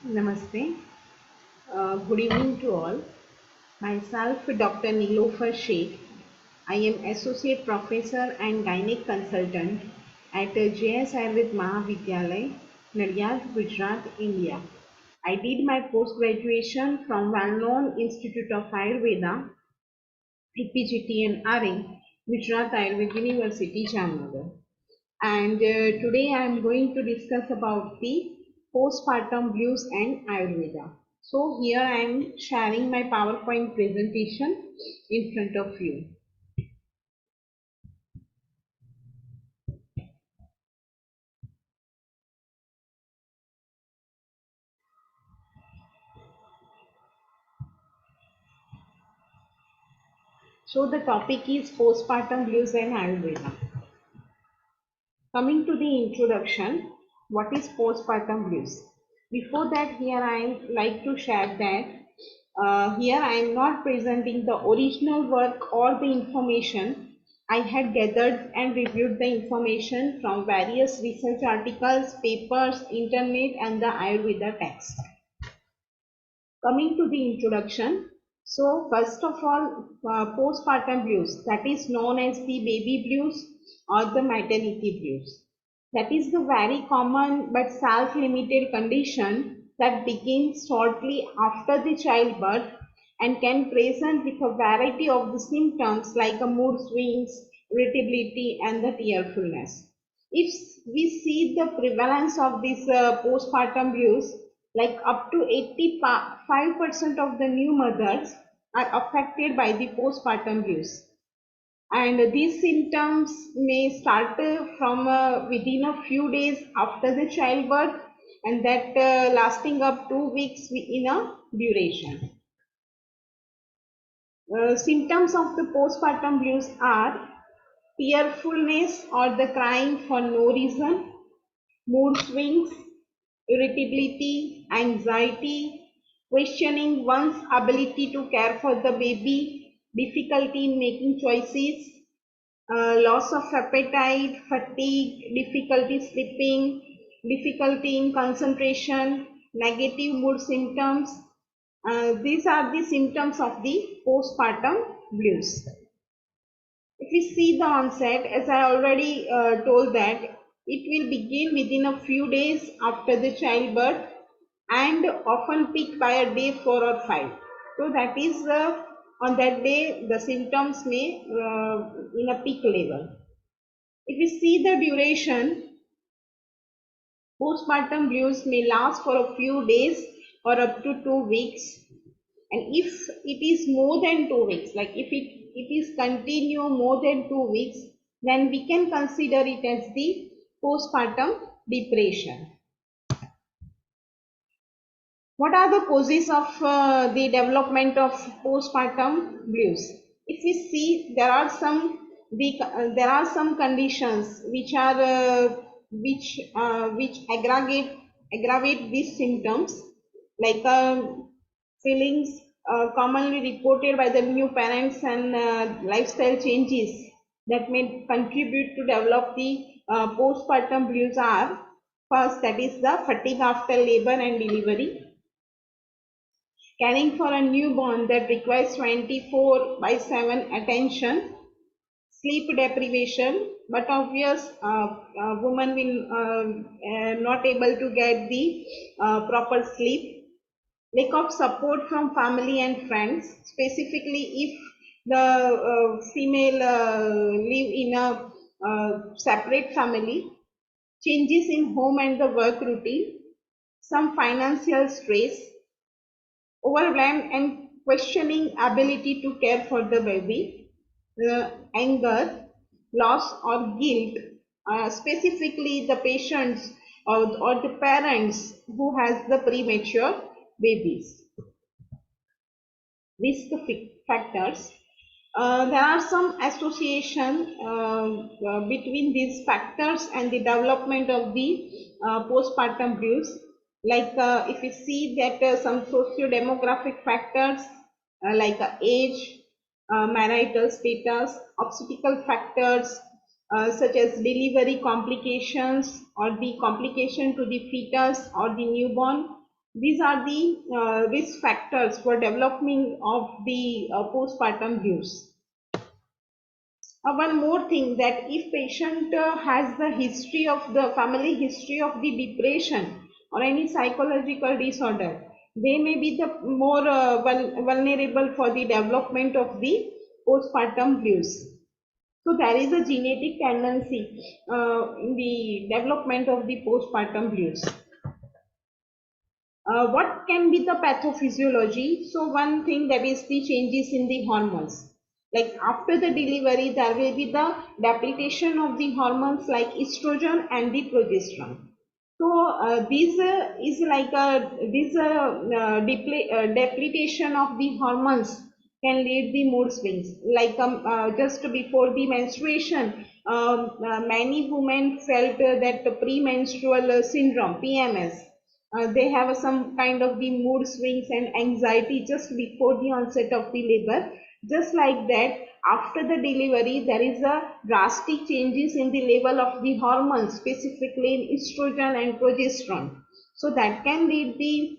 Namaste. Good evening to all. Myself, Dr. Nilofar Sheikh. I am Associate Professor and Gynec Consultant at JS Ayurved Mahavidyalay, Nadyad, Gujarat, India. I did my post-graduation from well-known Institute of Ayurveda, IPGT and RA, Gujarat Ayurveda University, Jamnagar. And today I am going to discuss about the postpartum blues and Ayurveda. So here I am sharing my PowerPoint presentation in front of you. So the topic is postpartum blues and Ayurveda. Coming to the introduction, what is postpartum blues? Before that, here I like to share that here I am not presenting the original work or the information. I had gathered and reviewed the information from various research articles, papers, internet and the Ayurveda text. Coming to the introduction, so first of all, postpartum blues, that is known as the baby blues or the maternity blues. That is the very common but self-limited condition that begins shortly after the childbirth and can present with a variety of the symptoms like a mood swings, irritability and the tearfulness. If we see the prevalence of this postpartum blues, like up to 85% of the new mothers are affected by the postpartum blues. And these symptoms may start from within a few days after the childbirth and that lasting up 2 weeks in a duration. Symptoms of the postpartum blues are tearfulness or the crying for no reason, mood swings, irritability, anxiety, questioning one's ability to care for the baby, difficulty in making choices, loss of appetite, fatigue, difficulty sleeping, difficulty in concentration, negative mood symptoms. These are the symptoms of the postpartum blues. If we see the onset, as I already told that it will begin within a few days after the childbirth and often peak by a day 4 or 5. So that is on that day the symptoms may in a peak level. If we see the duration, postpartum blues may last for a few days or up to 2 weeks. And if it is more than 2 weeks, like if it is continue more than 2 weeks, then we can consider it as the postpartum depression. What are the causes of the development of postpartum blues? If we see, there are some conditions which are which aggravate these symptoms, like feelings commonly reported by the new parents and lifestyle changes that may contribute to develop the postpartum blues are: first, that is the fatigue after labor and delivery, caring for a newborn that requires 24/7 attention, sleep deprivation, but obvious woman will not able to get the proper sleep, lack of support from family and friends, specifically if the female live in a separate family, changes in home and the work routine, some financial stress, overwhelmed and questioning ability to care for the baby, anger, loss or guilt, specifically the patients or the parents who has the premature babies. Risk factors. There are some association between these factors and the development of the postpartum blues. Like if you see that some socio-demographic factors like age, marital status, obstetrical factors such as delivery complications or the complication to the fetus or the newborn, These are the risk factors for development of the postpartum blues. One more thing, that if patient has the history of the family history of the depression or any psychological disorder, they may be the more vulnerable for the development of the postpartum blues. So there is a genetic tendency in the development of the postpartum blues. What can be the pathophysiology? So one thing, that is the changes in the hormones. Like after the delivery, there will be the depletion of the hormones like estrogen and the progesterone. So this is like a depletion of the hormones can lead the mood swings. Like just before the menstruation, many women felt that the premenstrual syndrome (PMS). They have some kind of the mood swings and anxiety just before the onset of the labor. Just like that, after the delivery, there is a drastic changes in the level of the hormones, specifically in estrogen and progesterone. So that can lead the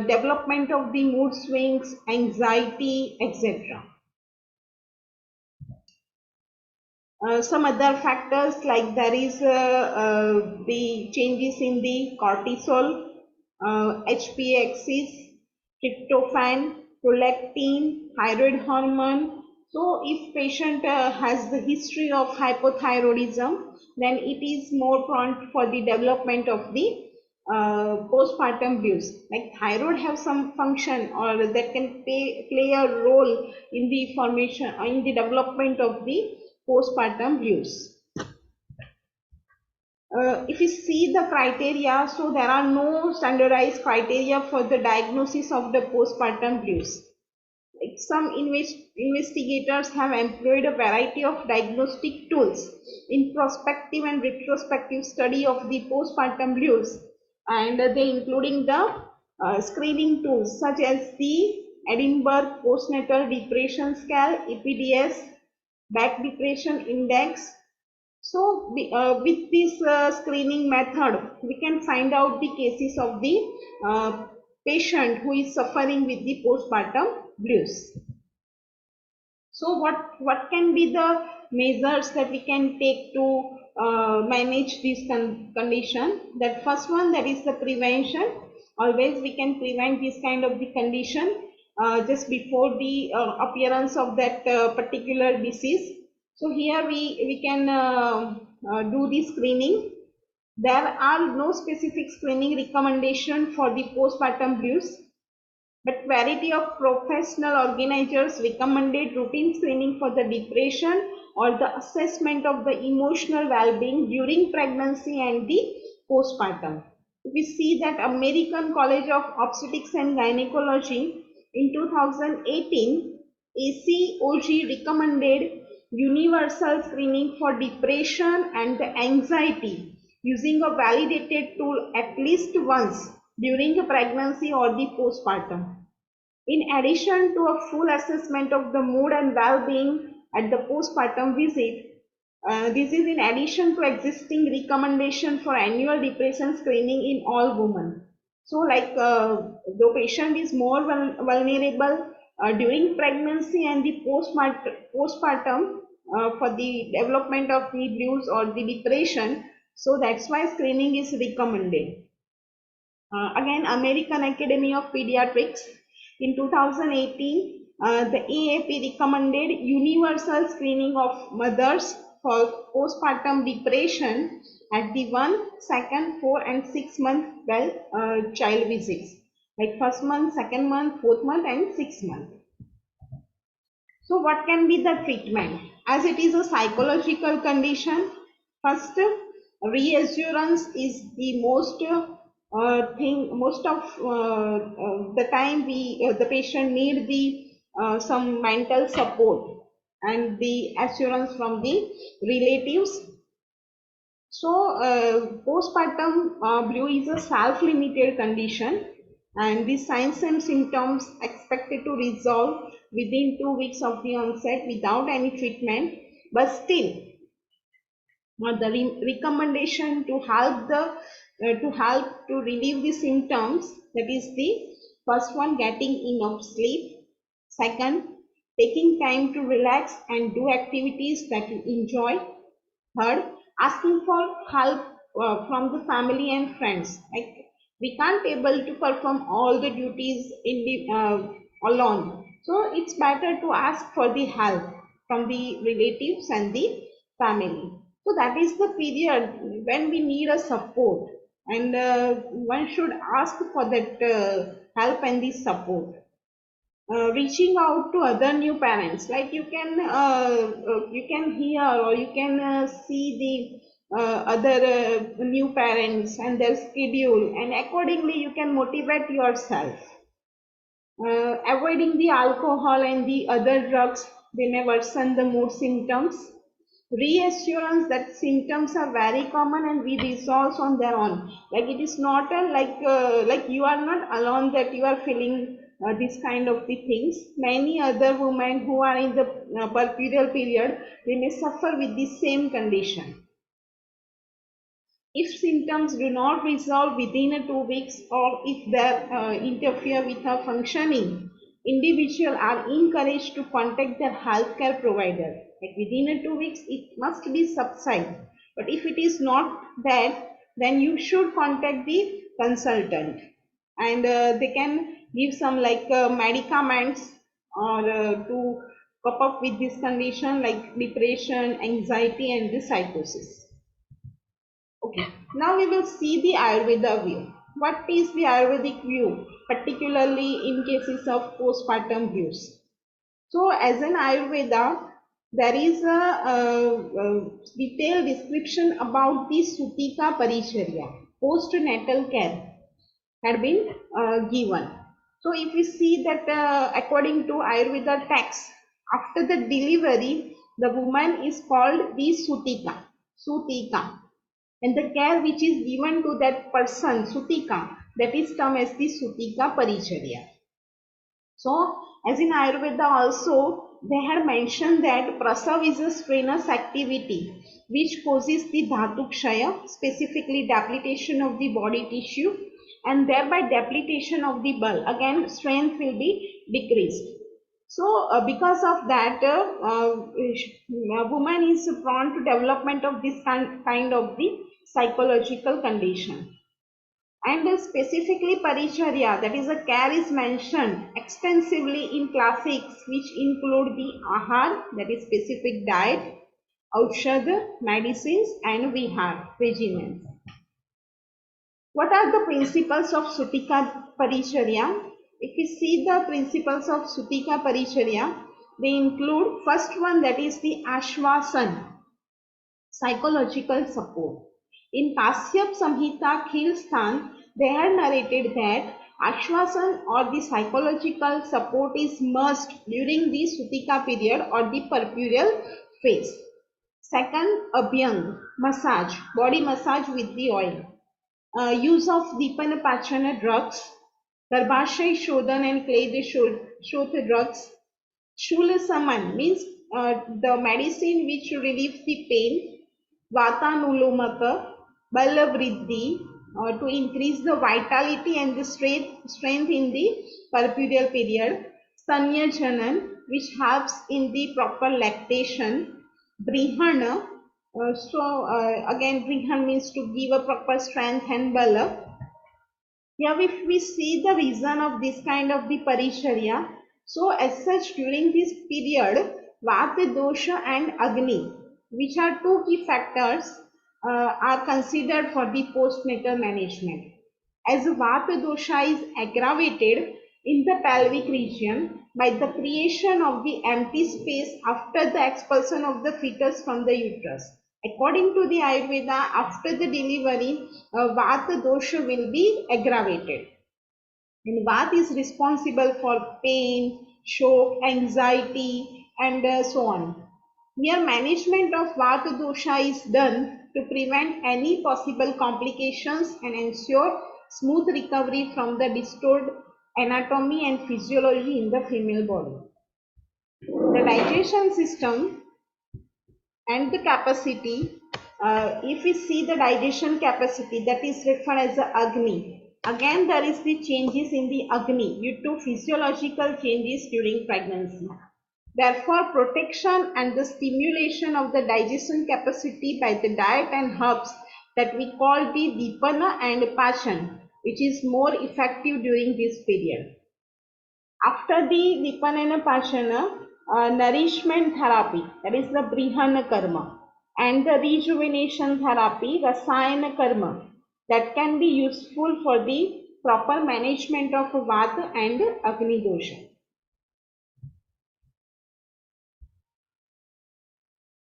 development of the mood swings, anxiety, etc. Some other factors, like there is the changes in the cortisol, HPA axis, tryptophan, prolactin, thyroid hormone. So if patient has the history of hypothyroidism, then it is more prone for the development of the postpartum blues. Like thyroid have some function or that can play a role in the formation in the development of the postpartum blues. If you see the criteria, so there are no standardized criteria for the diagnosis of the postpartum blues. Like some investigators have employed a variety of diagnostic tools in prospective and retrospective study of the postpartum blues, and they including the screening tools such as the Edinburgh Postnatal Depression Scale (EPDS), Back Depression Index. So with this screening method, we can find out the cases of the patient who is suffering with the postpartum blues. So what can be the measures that we can take to manage this condition? That first one, that is the prevention. Always we can prevent this kind of the condition just before the appearance of that particular disease. So here we can do the screening. There are no specific screening recommendation for the postpartum blues, but variety of professional organizers recommended routine screening for the depression or the assessment of the emotional well-being during pregnancy and the postpartum. We see that American College of Obstetrics and Gynecology in 2018, ACOG recommended universal screening for depression and the anxiety using a validated tool at least once during a pregnancy or the postpartum. In addition to a full assessment of the mood and well-being at the postpartum visit, this is in addition to existing recommendation for annual depression screening in all women. So like the patient is more vulnerable during pregnancy and the postpartum for the development of the blues or the depression. So that's why screening is recommended. Again, American Academy of Pediatrics in 2018, the AAP recommended universal screening of mothers for postpartum depression at the 1, 2, 4 and 6 month child visits, like first month, second month, fourth month and 6th month. So what can be the treatment? As it is a psychological condition, first reassurance is the most most of the time the patient need the some mental support and the assurance from the relatives. So postpartum blue is a self-limited condition, and the signs and symptoms expected to resolve within 2 weeks of the onset without any treatment, but still the recommendation to help the to help to relieve the symptoms. That is the first one, getting enough sleep. Second, taking time to relax and do activities that you enjoy. Third, asking for help from the family and friends. Like, we can't able to perform all the duties in the alone. So it's better to ask for the help from the relatives and the family. So that is the period when we need a support, and one should ask for that help and the support. Reaching out to other new parents, like you can hear or you can see the other new parents and their schedule, and accordingly you can motivate yourself. Avoiding the alcohol and the other drugs, they may worsen the mood symptoms. Reassurance that symptoms are very common and we resolve on their own. Like, it is not a like you are not alone that you are feeling this kind of the things. Many other women who are in the puerperal period, they may suffer with the same condition. If symptoms do not resolve within 2 weeks, or if they interfere with her functioning, individuals are encouraged to contact their healthcare provider. Like, within 2 weeks, it must be subside. But if it is not that, then you should contact the consultant, and they can give some medicaments or to cope up with this condition, like depression, anxiety, and the psychosis. Okay, now we will see the Ayurveda view. What is the Ayurvedic view, particularly in cases of postpartum blues? So, as an Ayurveda, there is a detailed description about the Sutika Paricharya, postnatal care, had been given. So, if we see that according to Ayurveda text, after the delivery, the woman is called the Sutika. Sutika, and the care which is given to that person, Sutika, that is termed as the Sutika Paricharya. So, as in Ayurveda also, they had mentioned that prasav is a strenuous activity which causes the dhatu kshaya, specifically depletion of the body tissue, and thereby depletion of the ball. Again, strength will be decreased. So, because of that, a woman is prone to development of this kind of the psychological condition. And specifically paricharya, that is a care, is mentioned extensively in classics, which include the ahar, that is specific diet, aushadha, medicines, and vihar, regimens. What are the principles of Sutika Paricharya? If we see the principles of Sutika Paricharya, they include first one, that is the Ashvasan, psychological support. In Kashyap Samhita Khilsthan, they had narrated that Ashvasan or the psychological support is must during the Sutika period or the puerperal phase. Second, Abhyang, massage, body massage with the oil. Use of Dipana Pachana drugs, Garbhashay Shodhan and Kleda Shotha drugs. Shula Saman means the medicine which relieves the pain. Vatanulomaka, Bala Vriddhi, to increase the vitality and the strength in the puerperal period. Stanya Janan, which helps in the proper lactation. Brihana, again Brihan means to give a proper strength and bala. Here if we see the reason of this kind of the paricharya, so as such during this period, Vata dosha and Agni, which are two key factors, are considered for the postnatal management. As Vata dosha is aggravated in the pelvic region by the creation of the empty space after the expulsion of the fetus from the uterus. According to the Ayurveda, after the delivery, Vata dosha will be aggravated. And Vata is responsible for pain, shock, anxiety, and so on. Here, management of Vata dosha is done to prevent any possible complications and ensure smooth recovery from the distorted anatomy and physiology in the female body. The digestion system and the capacity if we see the digestion capacity, that is referred as the Agni. Again, there is the changes in the Agni due to physiological changes during pregnancy. Therefore, protection and the stimulation of the digestion capacity by the diet and herbs that we call the Dipana and Pashan, which is more effective during this period. After the Dipana and Pashana, nourishment therapy, that is the Brihana Karma, and the rejuvenation therapy, Rasayana Karma, that can be useful for the proper management of Vata and Agni dosha.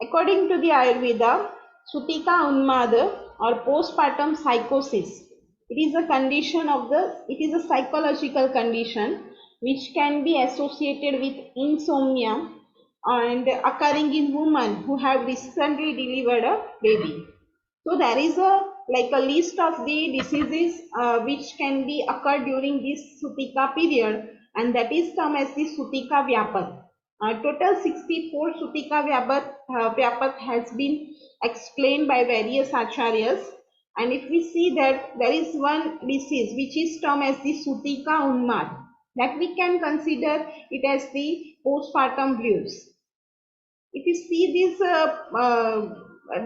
According to the Ayurveda, Sutika Unmada or postpartum psychosis, it is a condition of it is a psychological condition which can be associated with insomnia and occurring in women who have recently delivered a baby. So there is a list of the diseases which can be occurred during this Sutika period, and that is termed as the Sutikavyapada. Total 64 Sutikavyapada has been explained by various acharyas, and if we see that there is one disease which is termed as the Sutika Unmad, that we can consider it as the postpartum blues. If you see this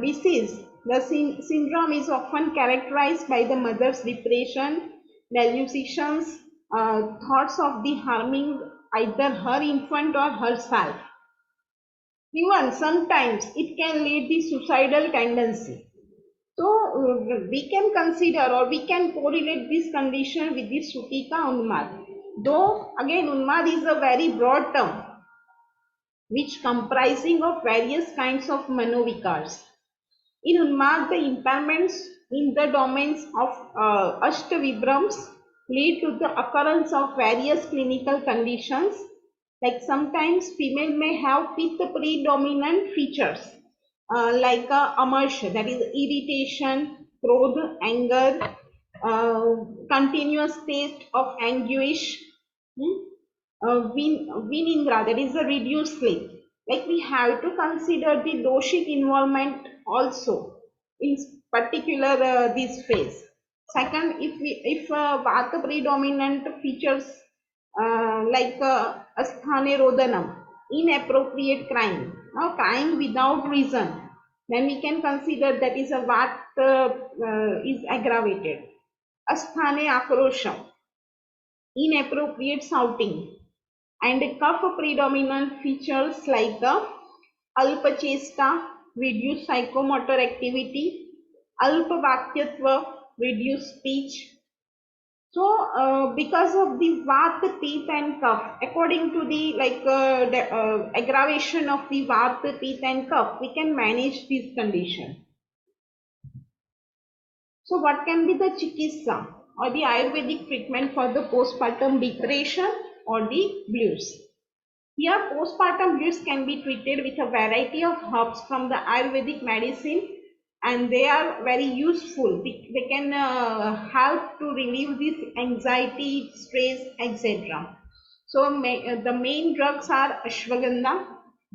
disease, the syndrome is often characterized by the mother's depression, delusions, thoughts of the harming either her infant or herself. Even sometimes it can lead the suicidal tendency. So we can consider or we can correlate this condition with the Sutika Unmad. Though again Unmad is a very broad term which comprising of various kinds of manovikars. In Unmad, the impairments in the domains of Ashtavibhrams lead to the occurrence of various clinical conditions. Like sometimes female may have pitta predominant features like amarsha, that is irritation, krodha, anger, continuous state of anguish, vinindra, that is a reduced sleep. Like we have to consider the doshic involvement also in particular this phase. Second, if vata predominant features like asthane rodanam, inappropriate crying, now crying without reason, then we can consider that is a vata is aggravated. Asthane akrosham, inappropriate shouting, and kapha predominant features like alpachesta, reduced psychomotor activity, alpavakyatva, reduced speech. So because of the vata, pitta and kapha, according to the aggravation of the vata, pitta and kapha, we can manage this condition. So what can be the chikitsa or the Ayurvedic treatment for the postpartum depression or the blues? Here postpartum blues can be treated with a variety of herbs from the Ayurvedic medicine, and they are very useful. They can help to relieve this anxiety, stress, etc. So the main drugs are ashwagandha,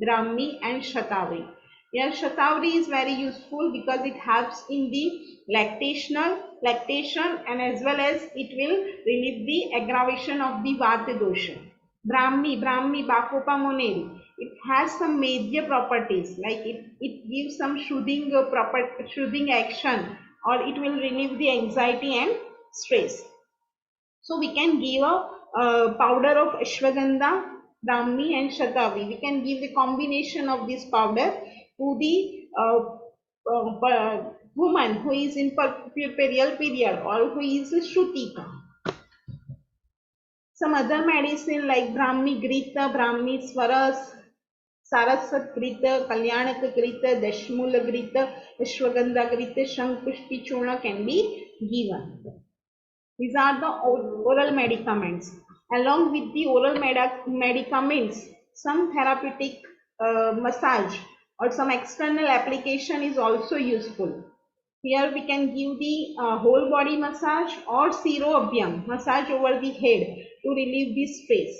brahmi and shatavari. Here shatavari is very useful because it helps in the lactation and as well as it will relieve the aggravation of the vata dosha. Brahmi Bacopa moneri, it has some major properties like it gives some soothing action, or it will relieve the anxiety and stress. So we can give a powder of ashwagandha, brahmi and shatavari. We can give the combination of this powder to the woman who is in puerperal period or who is a Shrutika. Some other medicine like Brahmi Grita, Brahmi Swaras, Sarasat Grita, Kalyanaka Grita, Dashmula Grita, Ashwagandha Grita, Shankushpi Churna can be given. These are the oral medicaments. Along with the oral medicaments, some therapeutic massage or some external application is also useful. Here we can give the whole body massage or Siroabhyam, massage over the head to relieve the stress.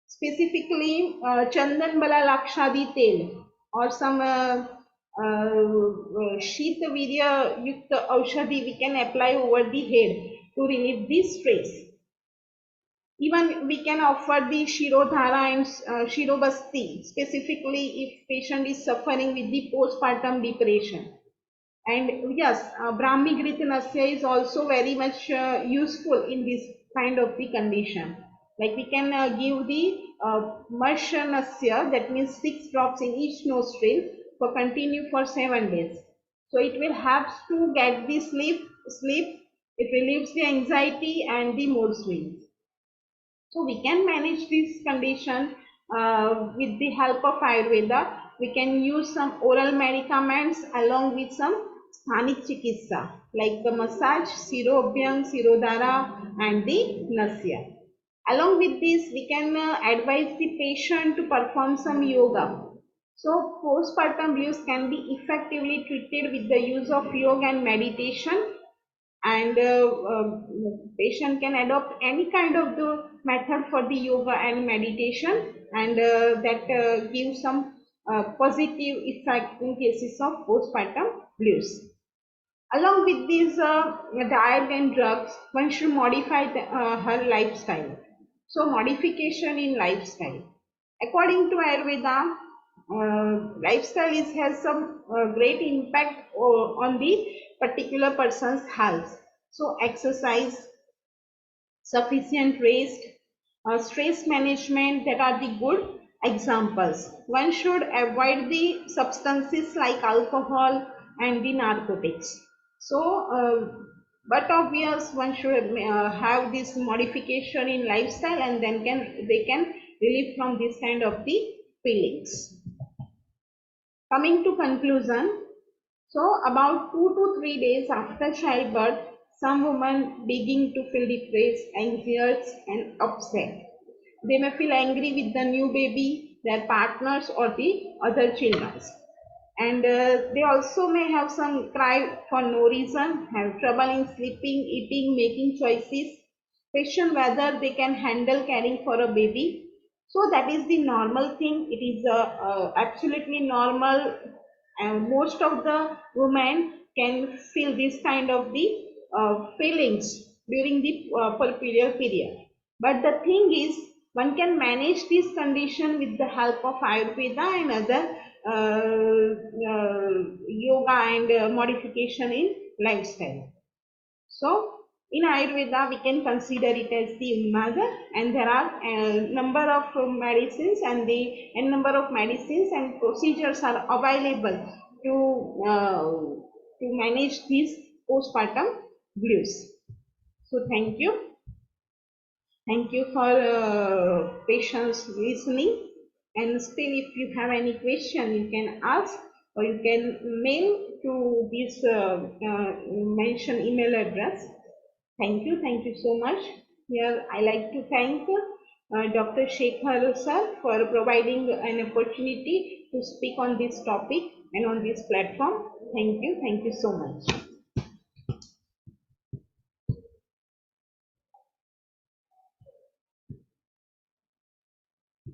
Specifically, Chandan Bala Lakshadi Tel or some Shita Virya Yukta Aushadhi we can apply over the head to relieve this stress. Even we can offer the Shirodhara and Shirobasti, specifically if patient is suffering with the postpartum depression. And yes, Brahmi Grith Nasya is also very much useful in this kind of the condition. Like we can give the Marsha Nasya, that means 6 drops in each nostril for continue for 7 days. So it will help to get the sleep. It relieves the anxiety and the mood swings. So we can manage this condition with the help of Ayurveda. We can use some oral medicaments along with some sthanic chikitsa like the massage, Sirobhyang, Sirodhara and the Nasya. Along with this, we can advise the patient to perform some yoga. So postpartum blues can be effectively treated with the use of yoga and meditation, and patient can adopt any kind of the method for the yoga and meditation, and that gives some positive effect in cases of postpartum blues. Along with these diet and drugs, one should modify her lifestyle. So modification in lifestyle. According to Ayurveda, lifestyle has some great impact on the particular person's health. So exercise, sufficient rest, stress management, that are the good examples. One should avoid the substances like alcohol and the narcotics. So, but obvious one should have this modification in lifestyle, and then they can relieve from this kind of the feelings. Coming to conclusion, so about 2 to 3 days after childbirth, some women begin to feel depressed, anxious and upset. They may feel angry with the new baby, their partners or the other children. And they also may have some cry for no reason, have trouble in sleeping, eating, making choices, question whether they can handle caring for a baby. So that is the normal thing. It is absolutely normal, and most of the women can feel this kind of the feelings during the puerperial period. But the thing is, one can manage this condition with the help of Ayurveda and other yoga and modification in lifestyle. So in Ayurveda, we can consider it as the Unmaga, and there are a number of medicines, and number of medicines and procedures are available to manage these postpartum blues. So thank you. Thank you for patience listening. And still, if you have any question, you can ask, or you can mail to this mentioned email address. Thank you. Thank you so much. Here, I like to thank Dr. Shekhar sir for providing an opportunity to speak on this topic and on this platform. Thank you. Thank you so much.